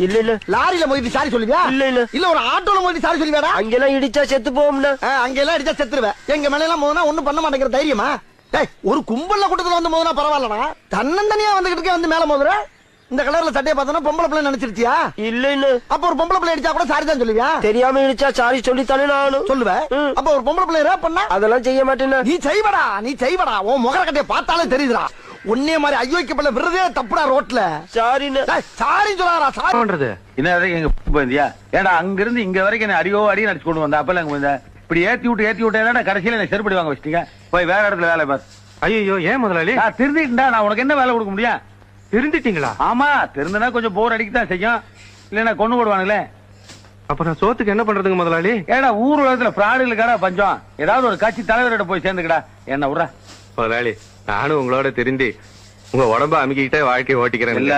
இல்ல இல்ல. லாரியில மோதி சாரி சொல்லுவியா? இல்ல இல்ல. இல்ல ஒரு ஆட்டோல மோதி சாரி சொல்லுவியாடா? அங்கெல்லாம் இடிச்சா செத்து போகும்னா. அங்கெல்லாம் இடிச்சா செத்துருவேன். எங்க மேல எல்லாம் மோதினா ஒண்ணும் பண்ண மாட்டேங்கிற தைரியமா? டேய், ஒரு கும்பல்ல கூட்டத்துல வந்து மோதினா பரவாயில்லடா. தன்னந்தனியா வந்துகிட்டு வந்து மேல மோதுற. இந்த கலர்ல சட்டையை பார்த்தா பொம்பளை பிள்ளை நினைச்சிருச்சியா? இல்ல இல்ல. அப்ப ஒரு பொம்பளை பிள்ளை அடிச்சா கூட சாரி தான் சொல்லுவியா? தெரியாம இடிச்சா சாரி சொல்லித்தானே நானும் சொல்லுவேன். அப்ப ஒரு பொம்பளை பிள்ளை ரேப் பண்ணா அதெல்லாம் செய்ய மாட்டேன்னா. நீ செய்வடா. உன் முகர கட்டைய பார்த்தாலே தெரியுதுடா. உன்னைய மாதிரி ஐயோக்கு பிள்ளை விருதே தப்புடா ரோட்ல. சாரின்னு. சாரி சொல்லாரா? சாரி பண்றது என்ன எங்க போந்தியா? ஏடா அங்க இருந்து இங்க வரைக்கும் என்ன அடியோ அடி நடிச்சு கொண்டு வந்தா அப்பல அங்க இப்படி ஏத்தி விட்டு கடைசியில என்ன செருப்படி வாங்க வச்சிட்டீங்க. போய் வேற இடத்துல வேலை பாரு. ஐயோ ஏன் முதலாளி? திருந்திட்டா நான் உனக்கு என்ன வேலை கொடுக்க முடியும்? திருந்திட்டீங்களா? ஆமா, திருந்தனா கொஞ்சம் போர் அடிக்கத்தான் செய்யும். இல்லன்னா கொண்டு போடுவானுங்களே. அப்புறம் சோத்துக்கு என்ன பண்றதுங்க முதலாளி? ஏடா ஊர் உலகத்துல பிராடுகளுக்காடா பஞ்சம். ஏதாவது ஒரு கட்சி தலைவர்கிட்ட போய் சேர்ந்துக்கடா. என்ன விடுற முதலாளி? நானும் உங்களோட திருந்தி உங்க உடம்ப அமுக்கிட்டே வாழ்க்கையை ஓட்டிக்கிறேன்.